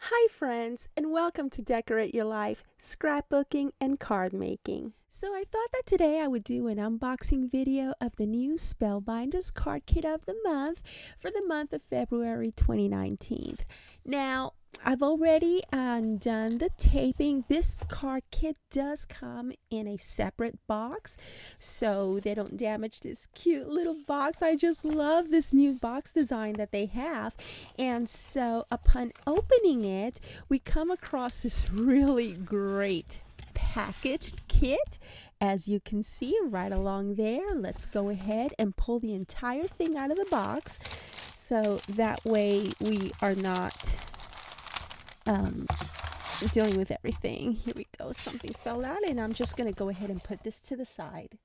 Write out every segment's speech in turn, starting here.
Hi friends, and welcome to Decorate Your Life, Scrapbooking and Card Making. So I thought that today I would do an unboxing video of the new Spellbinders Card Kit of the month for the month of February 2019. Now, I've already done the taping. This card kit does come in a separate box, so they don't damage this cute little box. I just love this new box design that they have. And so upon opening it, we come across this really great packaged kit. As you can see right along there, let's go ahead and pull the entire thing out of the box, so that way we are not dealing with everything. Here we go. Something fell out, and I'm just going to go ahead and put this to the side.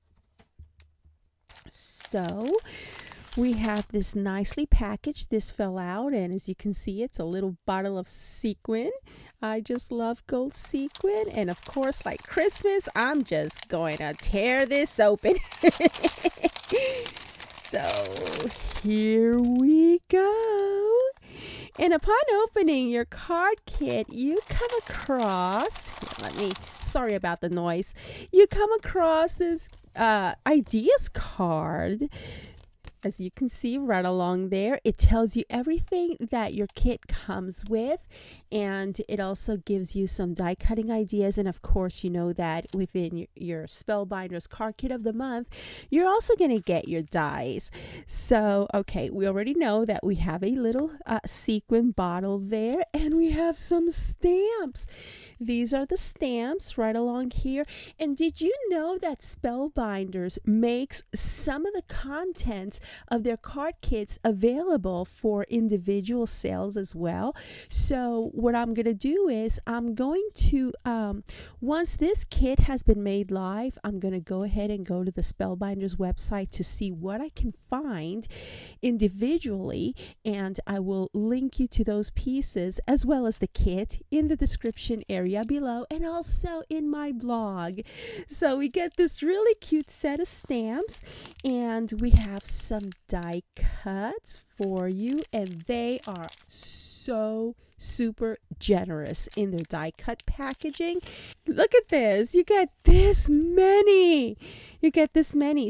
So we have this nicely packaged. This fell out, and as you can see, it's a little bottle of sequin. I just love gold sequin, and of course, like Christmas, I'm just going to tear this open. So here we go. And upon opening your card kit, you come across, sorry about the noise, you come across this ideas card. As you can see right along there, it tells you everything that your kit comes with, and it also gives you some die cutting ideas. And of course, you know that within your Spellbinders card kit of the month, you're also going to get your dies. So, okay, we already know that we have a little sequin bottle there, and we have some stamps. These are the stamps right along here. And did you know that Spellbinders makes some of the contents of their card kits available for individual sales as well? So what I'm going to do is I'm going to, once this kit has been made live, I'm going to go ahead and go to the Spellbinders website to see what I can find individually, and I will link you to those pieces as well as the kit in the description area below, and also in my blog. So we get this really cute set of stamps, and we have some die cuts for you, and they are so super generous in their die cut packaging. Look at this. You get this many.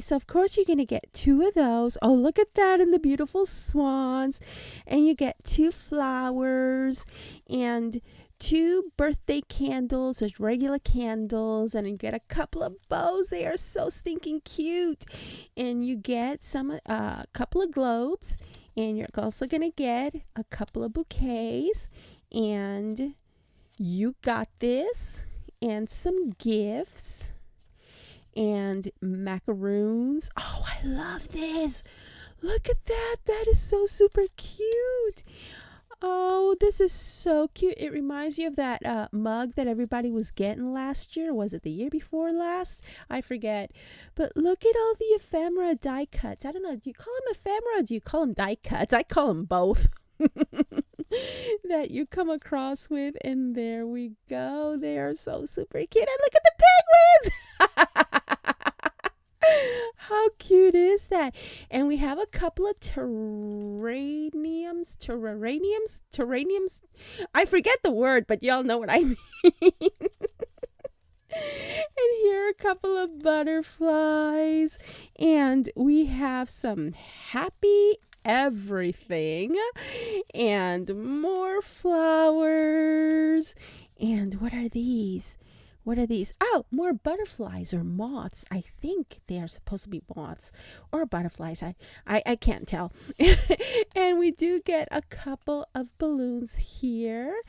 So of course you're going to get 2 of those. Oh, look at that, and the beautiful swans. And you get 2 flowers and 2 birthday candles, as regular candles, and you get a couple of bows. They are so stinking cute. And you get a couple of globes, and you're also going to get a couple of bouquets, and you got this, and some gifts, and macaroons. Oh, I love this. Look at that. That is so super cute. Oh, this is so cute. It reminds you of that mug that everybody was getting last year. Was it the year before last? I forget. But look at all the ephemera die cuts. I don't know. Do you call them ephemera or do you call them die cuts? I call them both. That you come across with. And there we go. They are so super cute. And look at the penguins. How cute is that? And we have a couple of terraniums. I forget the word, but y'all know what I mean. And here are a couple of butterflies. And we have some happy everything. And more flowers. And what are these? What are these? Oh, more butterflies or moths. I think they are supposed to be moths or butterflies. I can't tell. And we do get a couple of balloons here.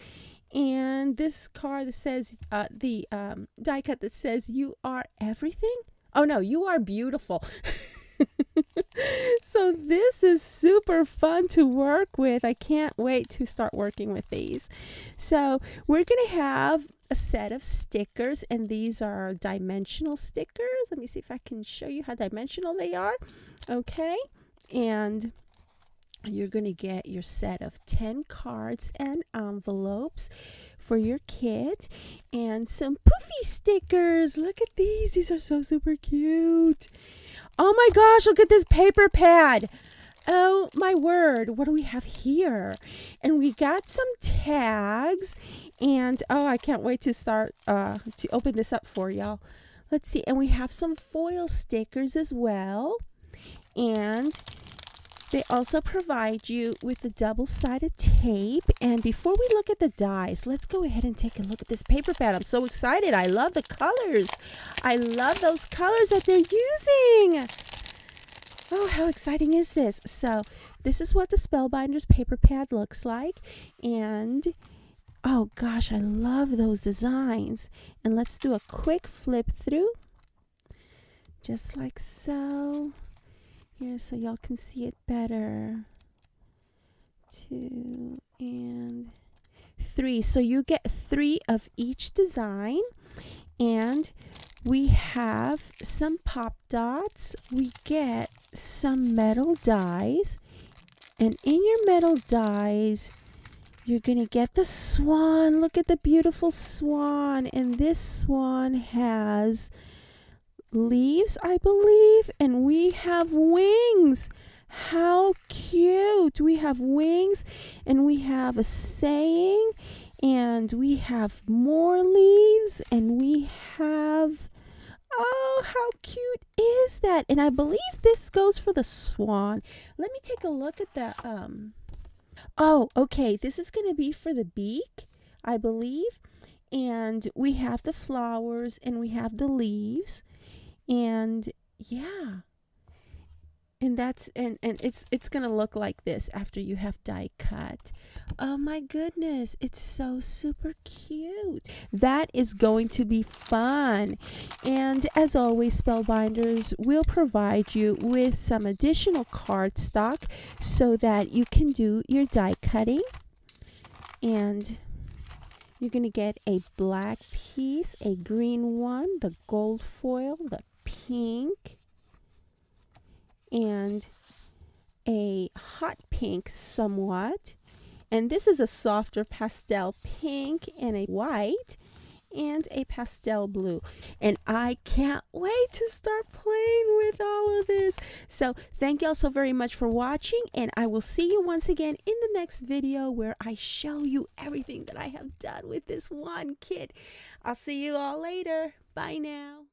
And this card that says, the die cut that says, "You are everything." Oh, no, you are beautiful. So this is super fun to work with. I can't wait to start working with these. So we're going to have a set of stickers, and these are dimensional stickers. Let me see if I can show you how dimensional they are. Okay. And you're going to get your set of 10 cards and envelopes for your kit, and some poofy stickers. Look at these. These are so super cute. Oh my gosh, look at this paper pad. Oh my word, what do we have here? And we got some tags, and oh, I can't wait to start to open this up for y'all. Let's see, and we have some foil stickers as well, and they also provide you with the double-sided tape. And before we look at the dies, let's go ahead and take a look at this paper pad. I'm so excited. I love the colors. I love those colors that they're using. Oh, how exciting is this? So this is what the Spellbinders Paper Pad looks like. And oh gosh, I love those designs. And let's do a quick flip through. Just like so. Here, so y'all can see it better. 2 and 3. So you get 3 of each design. And we have some pop dots. We get some metal dies. And in your metal dies, you're going to get the swan. Look at the beautiful swan. And this swan has leaves, I believe. And we have wings. How cute. We have wings. And we have a saying. And we have more leaves. And we have... oh, how cute is that? And I believe this goes for the swan. Let me take a look at the, oh, okay. This is going to be for the beak, I believe. And we have the flowers and we have the leaves. And yeah. And that's, and it's going to look like this after you have die cut. Oh my goodness. It's so super cute. That is going to be fun. And as always, Spellbinders will provide you with some additional cardstock so that you can do your die cutting. And you're going to get a black piece, a green one, the gold foil, the pink, and a hot pink somewhat. And this is a softer pastel pink and a white and a pastel blue. And I can't wait to start playing with all of this. So thank y'all so very much for watching, and I will see you once again in the next video where I show you everything that I have done with this one kit. I'll see you all later. Bye now.